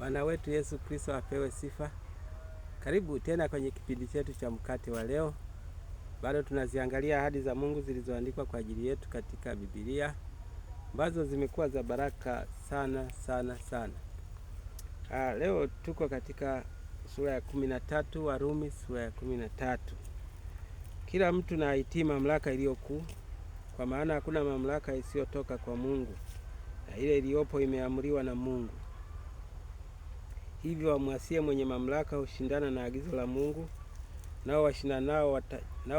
Bwana wetu Yesu Kristo apewe sifa. Karibu tena kwenye kipindi chetu cha mkate wa leo. Bado tunaziangalia ahadi za Mungu zilizoandikwa kwa ajili yetu katika Biblia, ambazo zimekuwa za baraka sana sana sana. Leo tuko katika sura ya 13, Warumi sura ya 13. Kila mtu na aitii mamlaka iliyokuu, kwa maana hakuna mamlaka isiyotoka kwa Mungu, na ile iliyopo imeamriwa na Mungu. Hivyo wamwasie mwenye mamlaka hushindana na agizo la Mungu, nao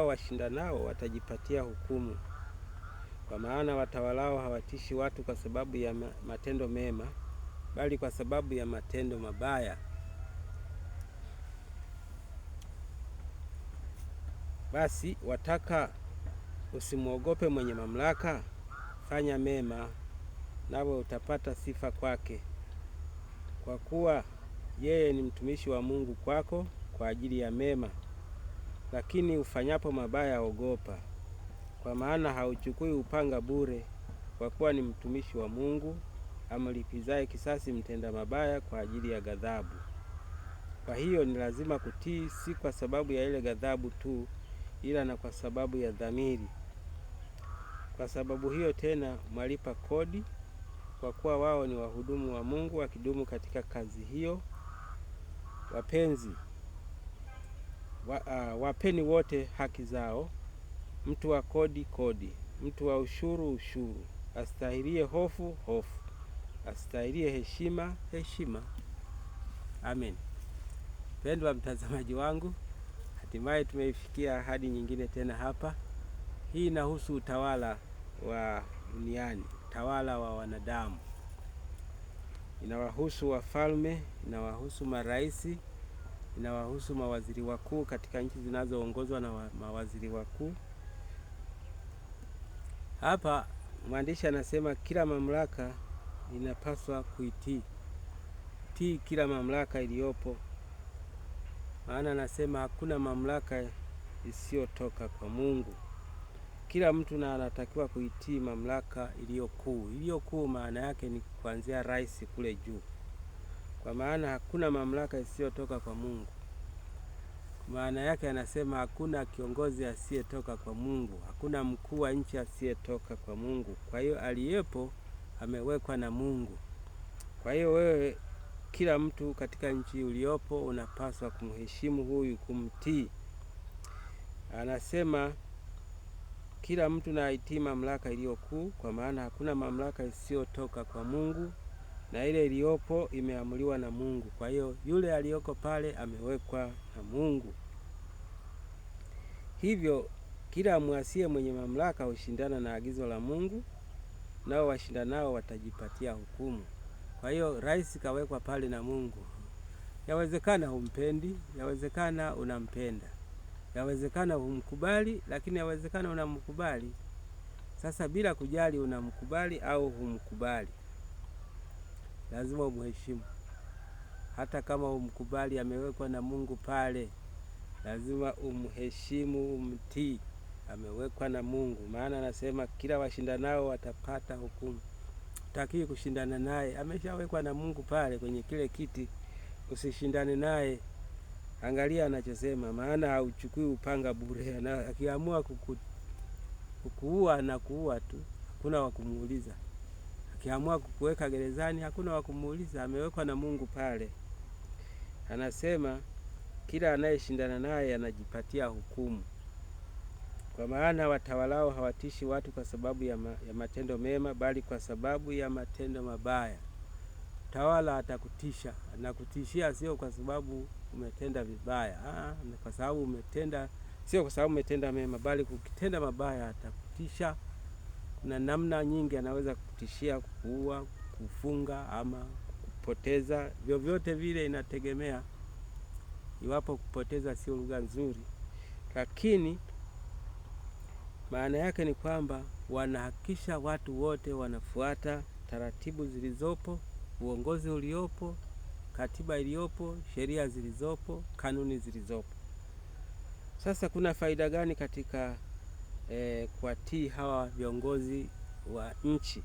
washindanao watajipatia hukumu. Kwa maana watawalao hawatishi watu kwa sababu ya matendo mema, bali kwa sababu ya matendo mabaya. Basi wataka usimwogope mwenye mamlaka? Fanya mema, nawe utapata sifa kwake, kwa kuwa yeye ni mtumishi wa Mungu kwako kwa ajili ya mema. Lakini ufanyapo mabaya ogopa, kwa maana hauchukui upanga bure, kwa kuwa ni mtumishi wa Mungu, amlipizaye kisasi mtenda mabaya kwa ajili ya ghadhabu. Kwa hiyo ni lazima kutii, si kwa sababu ya ile ghadhabu tu, ila na kwa sababu ya dhamiri. Kwa sababu hiyo tena mwalipa kodi, kwa kuwa wao ni wahudumu wa Mungu wakidumu katika kazi hiyo. Wapenzi, wapeni wote haki zao, mtu wa kodi kodi, mtu wa ushuru ushuru, astahilie hofu hofu, astahilie heshima heshima. Amen. Pendwa mtazamaji wangu, hatimaye tumeifikia ahadi nyingine tena hapa. Hii inahusu utawala wa duniani, utawala wa wanadamu. Inawahusu wafalme, inawahusu maraisi, inawahusu mawaziri wakuu katika nchi zinazoongozwa na mawaziri wakuu. Hapa mwandishi anasema kila mamlaka inapaswa kuitii. Tii kila mamlaka iliyopo. Maana anasema hakuna mamlaka isiyotoka kwa Mungu. Kila mtu na anatakiwa kuitii mamlaka iliyokuu. Iliyokuu maana yake ni kuanzia rais kule juu. Kwa maana hakuna mamlaka isiyotoka kwa Mungu. Maana yake anasema hakuna kiongozi asiyetoka kwa Mungu. Hakuna mkuu wa nchi asiyetoka kwa Mungu. Kwa hiyo aliyepo amewekwa na Mungu. Kwa hiyo wewe, kila mtu katika nchi uliopo unapaswa kumheshimu huyu, kumtii. Anasema kila mtu na aitii mamlaka iliyokuu, kwa maana hakuna mamlaka isiyotoka kwa Mungu, na ile iliyopo imeamuliwa na Mungu. Kwa hiyo yule aliyoko pale amewekwa na Mungu. Hivyo kila amwasie mwenye mamlaka hushindana na agizo la Mungu, nao washindanao watajipatia hukumu. Kwa hiyo rais kawekwa pale na Mungu. Yawezekana humpendi, yawezekana unampenda, yawezekana humkubali, lakini yawezekana unamkubali. Sasa bila kujali unamkubali au humkubali, lazima umheshimu. Hata kama umkubali, amewekwa na Mungu pale, lazima umheshimu, umtii. Amewekwa na Mungu. Maana anasema kila washindanao watapata hukumu. Hutakiwi kushindana naye, ameshawekwa na Mungu pale kwenye kile kiti. Usishindane naye. Angalia anachosema, maana hauchukui upanga bure. Na akiamua kukuua na kuua tu, hakuna wa kumuuliza. Akiamua kukuweka gerezani, hakuna wa kumuuliza, amewekwa na Mungu pale. Anasema kila anayeshindana naye anajipatia hukumu. Kwa maana watawalao hawatishi watu kwa sababu ya matendo mema, bali kwa sababu ya matendo mabaya. Tawala atakutisha, anakutishia sio kwa sababu umetenda vibaya. Kwa sababu umetenda, sio kwa sababu umetenda mema, bali kukitenda mabaya atakutisha. Kuna namna nyingi anaweza kukutishia, kukuua, kufunga ama kupoteza. Vyovyote vile inategemea. Iwapo kupoteza sio lugha nzuri, lakini maana yake ni kwamba wanahakisha watu wote wanafuata taratibu zilizopo, uongozi uliopo, katiba iliyopo, sheria zilizopo, kanuni zilizopo. Sasa kuna faida gani katika kuwatii hawa viongozi wa nchi?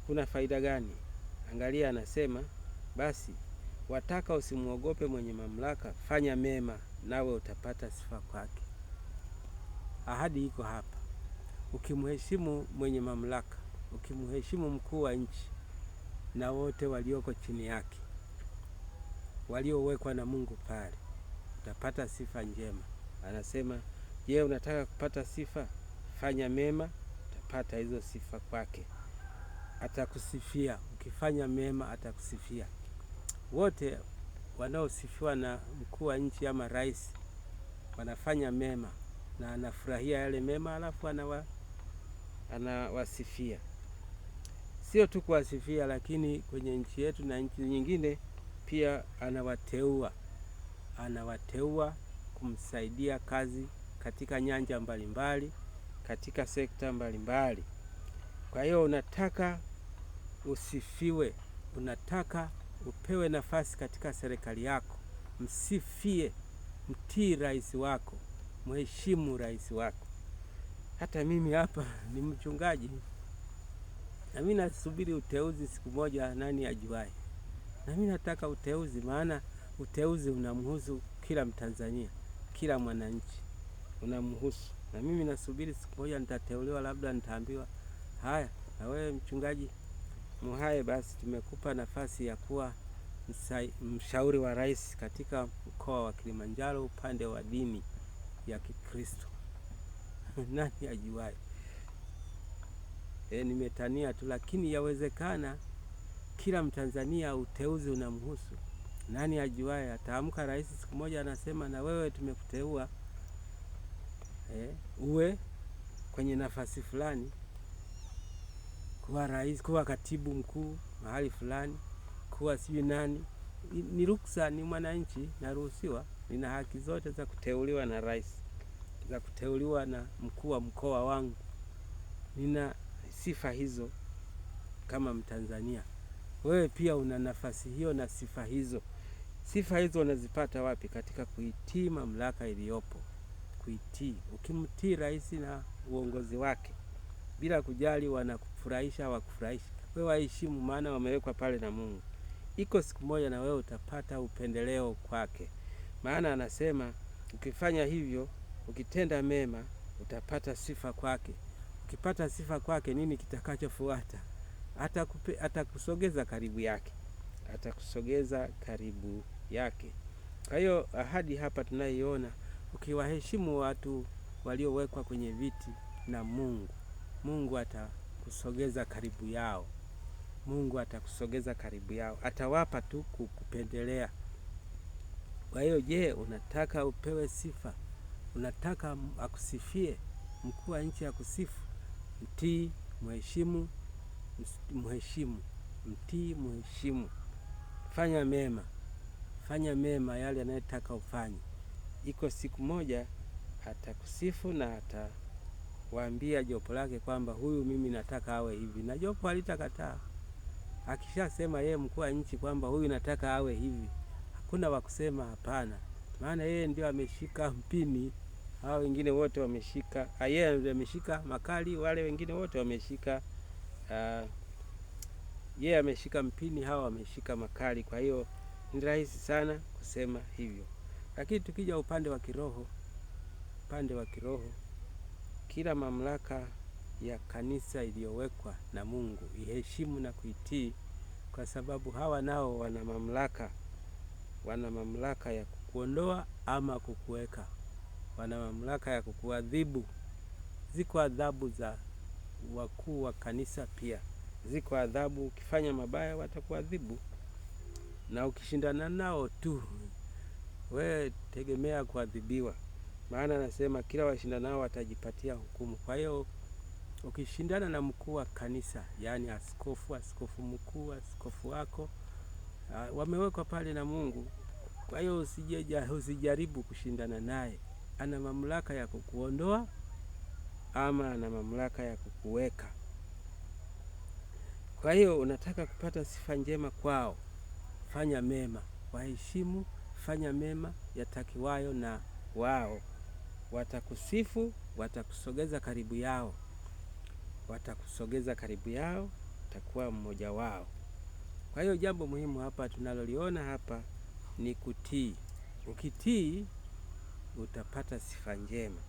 Kuna faida gani? Angalia anasema Basi wataka usimwogope mwenye mamlaka, fanya mema nawe utapata sifa kwake. Ahadi iko hapa. Ukimheshimu mwenye mamlaka, ukimheshimu mkuu wa nchi na wote walioko chini yake, waliowekwa na Mungu pale, utapata sifa njema. Anasema, je, unataka kupata sifa? Fanya mema, utapata hizo sifa kwake. Atakusifia. Ukifanya mema atakusifia. Wote wanaosifiwa na mkuu wa nchi ama rais wanafanya mema na anafurahia yale mema, alafu anawasifia. Sio tu kuwasifia, lakini kwenye nchi yetu na nchi nyingine pia anawateua kumsaidia kazi katika nyanja mbalimbali, katika sekta mbalimbali. Kwa hiyo unataka usifiwe, unataka upewe nafasi katika serikali yako, msifie, mtii rais wako, mheshimu rais wako. Hata mimi hapa ni mchungaji, na mimi nasubiri uteuzi siku moja, nani ajuaye. Na mimi nataka uteuzi, maana uteuzi unamhusu kila Mtanzania, kila mwananchi unamhusu. Na mimi nasubiri siku moja nitateuliwa, labda nitaambiwa, haya, na wewe mchungaji Muhae, basi tumekupa nafasi ya kuwa mshauri wa rais katika mkoa wa Kilimanjaro upande wa dini ya Kikristo. Nani ajuaye? Nimetania tu, lakini yawezekana kila Mtanzania uteuzi unamhusu. Nani ajuaye? Ataamka rais siku moja anasema, na wewe tumekuteua uwe kwenye nafasi fulani, kuwa rais, kuwa katibu mkuu mahali fulani, kuwa sijui nani. Ni ruksa, ni mwananchi, naruhusiwa, nina haki zote za kuteuliwa na rais, za kuteuliwa na mkuu wa mkoa wangu. Nina sifa hizo kama Mtanzania. Wewe pia una nafasi hiyo na sifa hizo. Sifa hizo unazipata wapi? Katika kuitii mamlaka iliyopo. Kuitii. Ukimtii rais na uongozi wake, bila kujali wanakufurahisha wakufurahisha, wewe waheshimu, maana wamewekwa pale na Mungu. Iko siku moja na wewe utapata upendeleo kwake. Maana anasema ukifanya hivyo, ukitenda mema, utapata sifa kwake. Ukipata sifa kwake, nini kitakachofuata? Atakusogeza karibu yake. Atakusogeza karibu yake. Kwa hiyo ahadi hapa tunaiona, ukiwaheshimu watu waliowekwa kwenye viti na Mungu, Mungu atakusogeza karibu yao. Mungu atakusogeza karibu yao. Atawapa tu kukupendelea. Kwa hiyo je, unataka upewe sifa? Unataka akusifie? Mkuu wa nchi akusifu? Mtii, mheshimu, mtii, mheshimu. Fanya mema. Fanya mema yale anayotaka ufanye. Iko siku moja atakusifu na atawaambia jopo lake kwamba huyu mimi nataka awe hivi, na jopo halitakataa. Akishasema yeye mkuu wa nchi kwamba huyu nataka awe hivi, hakuna wa kusema hapana, maana yeye ndio ameshika mpini, hao wengine wote wameshika, yeye ndio ameshika makali, wale wengine wote wameshika yeye ameshika mpini, hao wameshika makali. Kwa hiyo ni rahisi sana kusema hivyo. Lakini tukija upande wa kiroho, kila mamlaka ya kanisa iliyowekwa na Mungu iheshimu na kuitii, kwa sababu hawa nao wana mamlaka ya kukuondoa ama kukuweka. Wana mamlaka ya kukuadhibu. Ziko adhabu za wakuu wa kanisa pia. Ziko adhabu, ukifanya mabaya watakuadhibu. Na ukishindana nao tu, wewe tegemea kuadhibiwa. Maana anasema kila washindanao watajipatia hukumu. Kwa hiyo ukishindana na mkuu wa kanisa, yani askofu mkuu, askofu wako, wamewekwa pale na Mungu. Kwa hiyo usijaribu kushindana naye. Ana mamlaka ya kukuondoa ama ana mamlaka ya kukuweka. Kwa hiyo unataka kupata sifa njema kwao, fanya mema, waheshimu, fanya mema yatakiwayo na wao. Watakusifu, watakusogeza karibu yao, utakuwa mmoja wao. Kwa hiyo jambo muhimu hapa tunaloliona hapa ni kutii. Ukitii utapata sifa njema.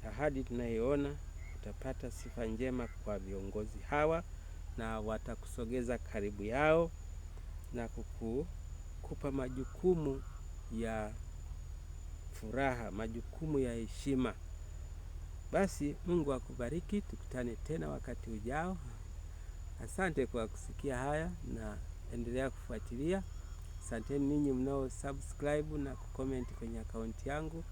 Ahadi tunayoona, utapata sifa njema kwa viongozi hawa, na watakusogeza karibu yao na kukupa majukumu ya furaha, majukumu ya heshima. Basi Mungu akubariki, tukutane tena wakati ujao. Asante kwa kusikia haya na endelea kufuatilia. Asanteni ninyi mnao subscribe na kucomment kwenye akaunti yangu.